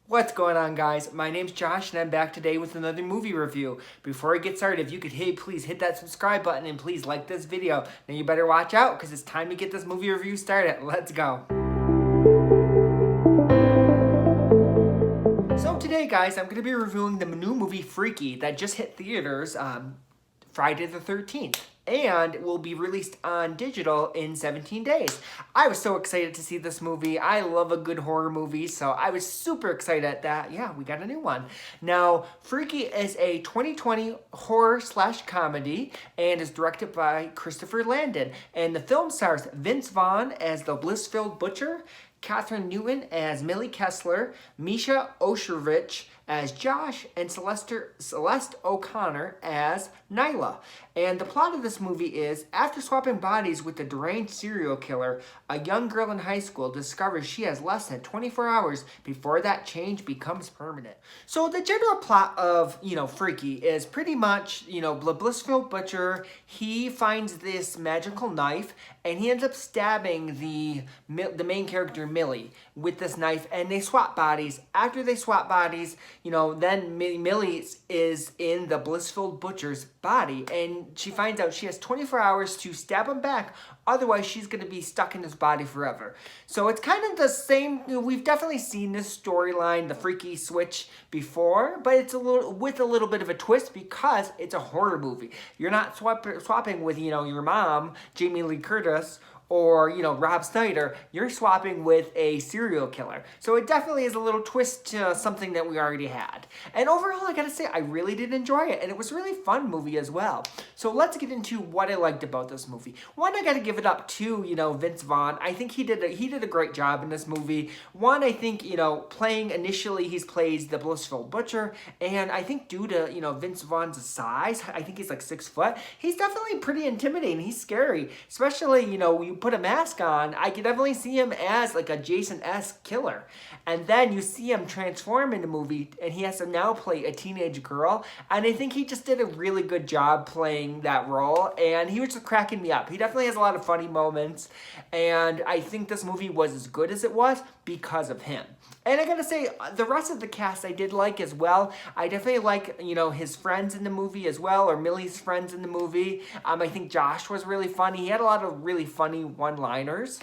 What's going on, guys? My name's Josh and I'm back today with another movie review. Before I get started, if you could please hit that subscribe button and please like this video. Now you better watch out because it's time to get this movie review started. Let's go. So today, guys, I'm going to be reviewing the new movie Freaky that just hit theaters Friday the 13th. And will be released on digital in 17 days. I was so excited to see this movie. I love a good horror movie, so I was super excited that, yeah, we got a new one. Now, Freaky is a 2020 horror/comedy and is directed by Christopher Landon. And the film stars Vince Vaughn as the Blissfield Butcher, Catherine Newton as Millie Kessler, Misha Osherovich as Josh, and Celeste O'Connor as Nyla. And the plot of this movie is, after swapping bodies with the deranged serial killer, a young girl in high school discovers she has less than 24 hours before that change becomes permanent. So the general plot of, Freaky is pretty much, the Blissfield Butcher, he finds this magical knife and he ends up stabbing the main character, Millie, with this knife, and they swap bodies. After they swap bodies, then Millie is in the Blissfield Butcher's body, and she finds out she has 24 hours to stab him back, otherwise she's going to be stuck in his body forever. So it's kind of the same, we've definitely seen this storyline, the Freaky switch, before, but it's with a little bit of a twist because it's a horror movie. You're not swapping with, your mom, Jamie Lee Curtis, or, Rob Snyder. You're swapping with a serial killer. So it definitely is a little twist to something that we already had. And overall, I gotta say, I really did enjoy it. And it was a really fun movie as well. So let's get into what I liked about this movie. One, I gotta give it up to, Vince Vaughn. I think he did a great job in this movie. One, I think, playing initially, he plays the Blissfield Butcher. And I think due to, Vince Vaughn's size, I think he's like 6 foot, he's definitely pretty intimidating. He's scary. Especially, you put a mask on, I could definitely see him as like a Jason-esque killer. And then you see him transform in the movie, and he has to now play a teenage girl. And I think he just did a really good job playing that role, and he was just cracking me up. He definitely has a lot of funny moments, and I think this movie was as good as it was because of him. And I gotta say, the rest of the cast I did like as well. I definitely like, his friends in the movie as well, or Millie's friends in the movie. I think Josh was really funny. He had a lot of really funny one-liners.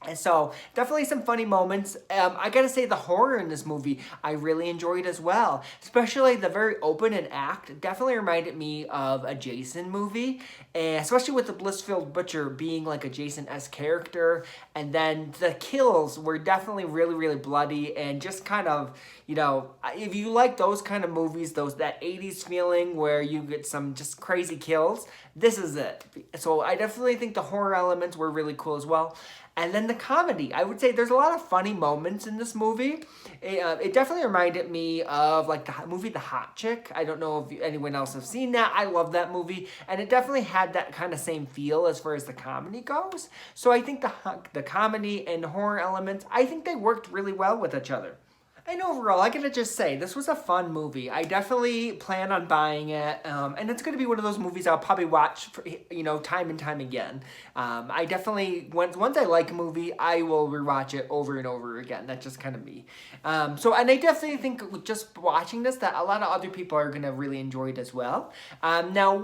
And so, definitely some funny moments. I gotta say, the horror in this movie, I really enjoyed as well. Especially the very opening act definitely reminded me of a Jason movie. And especially with the Blissfield Butcher being like a Jason-esque character. And then the kills were definitely really, really bloody. And just kind of, if you like those kind of movies, that 80s feeling where you get some just crazy kills, this is it. So I definitely think the horror elements were really cool as well. And then the comedy. I would say there's a lot of funny moments in this movie. It definitely reminded me of like the movie The Hot Chick. I don't know if anyone else has seen that. I love that movie. And it definitely had that kind of same feel as far as the comedy goes. So I think the comedy and horror elements, I think they worked really well with each other. And overall, I gotta just say, this was a fun movie. I definitely plan on buying it, and it's gonna be one of those movies I'll probably watch, time and time again. I definitely, once I like a movie, I will rewatch it over and over again. That's just kind of me. And I definitely think just watching this, that a lot of other people are gonna really enjoy it as well. Now,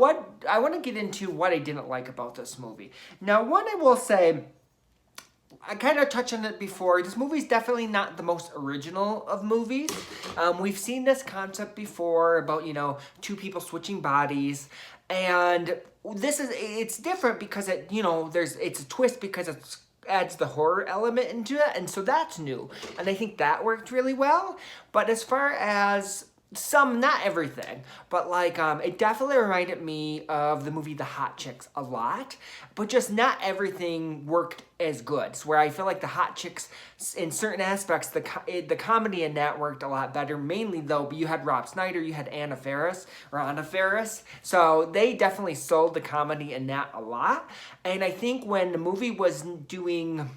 I want to get into what I didn't like about this movie. Now, one I will say, I kind of touched on it before. This movie is definitely not the most original of movies. We've seen this concept before about, two people switching bodies. And it's different because it's a twist because it adds the horror element into it. And so that's new. And I think that worked really well. But as far as not everything, but it definitely reminded me of the movie The Hot Chicks a lot, but just not everything worked as good. So where I feel like The Hot Chicks, in certain aspects, the comedy in that worked a lot better. Mainly though, you had Rob Snyder, you had Anna Faris, so they definitely sold the comedy in that a lot. And I think when the movie was doing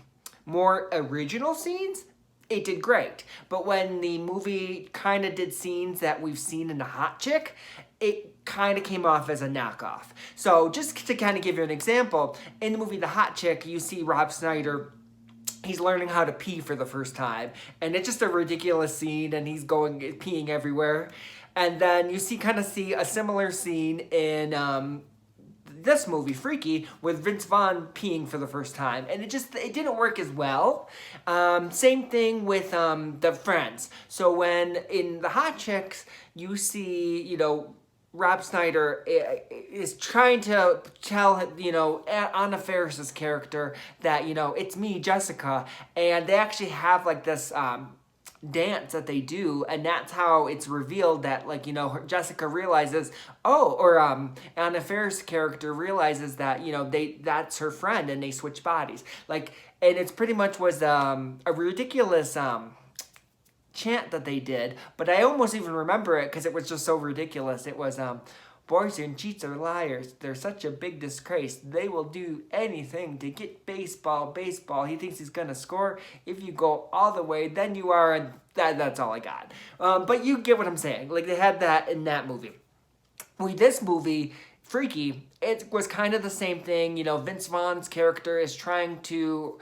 more original scenes, it did great. But when the movie kind of did scenes that we've seen in The Hot Chick, it kind of came off as a knockoff. So just to kind of give you an example, in the movie The Hot Chick, you see Rob Snyder he's learning how to pee for the first time, and it's just a ridiculous scene, and he's going peeing everywhere. And then you kind of see a similar scene in this movie, Freaky, with Vince Vaughn peeing for the first time, and it didn't work as well. Same thing with the Friends. So when in the Hot Chicks, you see, Rob Schneider is trying to tell, Anna Faris's character that, it's me, Jessica, and they actually have like this dance that they do, and that's how it's revealed that, like, Jessica realizes, Anna Faris' character realizes that, that's her friend, and they switch bodies. Like, and it's pretty much was a ridiculous chant that they did, but I almost even remember it because it was just so ridiculous. It was boys and cheats are liars. They're such a big disgrace. They will do anything to get baseball. He thinks he's gonna score. If you go all the way, then you are. And that's all I got. But you get what I'm saying. Like, they had that in that movie. With this movie, Freaky, it was kind of the same thing. Vince Vaughn's character is trying to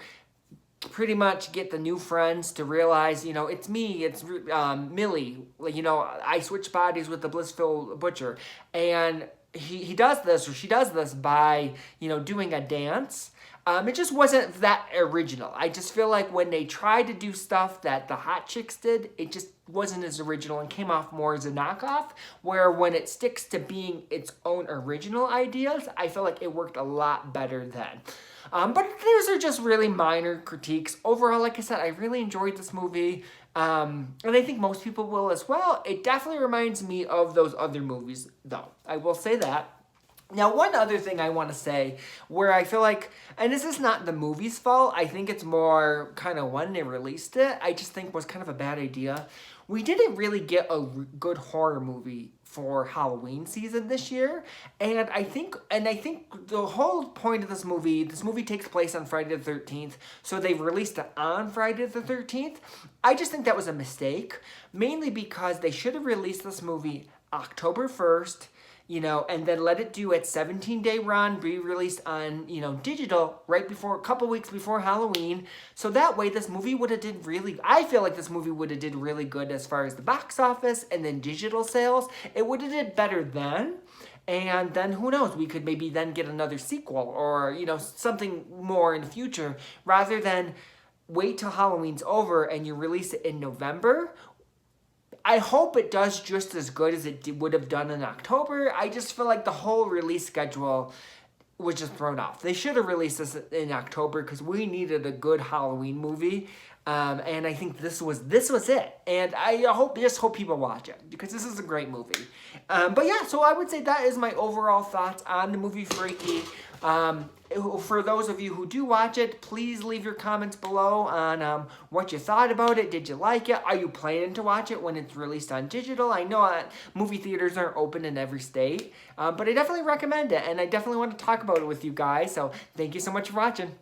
pretty much get the new friends to realize, it's me, it's Millie. I switch bodies with the Blissful Butcher. And he does this, or she does this by, doing a dance. It just wasn't that original. I just feel like when they tried to do stuff that the Hot Chicks did, it just wasn't as original and came off more as a knockoff, where when it sticks to being its own original ideas, I feel like it worked a lot better then. But those are just really minor critiques. Overall, like I said, I really enjoyed this movie, and I think most people will as well. It definitely reminds me of those other movies, though. I will say that. Now, one other thing I want to say, where I feel like, and this is not the movie's fault, I think it's more kind of when they released it, I just think was kind of a bad idea. We didn't really get a good horror movie for Halloween season this year, and I think the whole point of this movie takes place on Friday the 13th, so they've released it on Friday the 13th. I just think that was a mistake, mainly because they should have released this movie October 1st, and then let it do its 17-day run, be released on, digital right before, a couple weeks before Halloween. So that way this movie would have I feel like this movie would have did really good as far as the box office and then digital sales. It would have did better then. And then who knows, we could maybe then get another sequel or, something more in the future, rather than wait till Halloween's over and you release it in November. I hope it does just as good as it would have done in October. I just feel like the whole release schedule was just thrown off. They should have released this in October because we needed a good Halloween movie. And I think this was it. And I just hope people watch it because this is a great movie. But yeah, so I would say that is my overall thoughts on the movie Freaky. For those of you who do watch it, please leave your comments below on what you thought about it. Did you like it? Are you planning to watch it when it's released on digital? I know movie theaters aren't open in every state, but I definitely recommend it, and I definitely want to talk about it with you guys. So thank you so much for watching.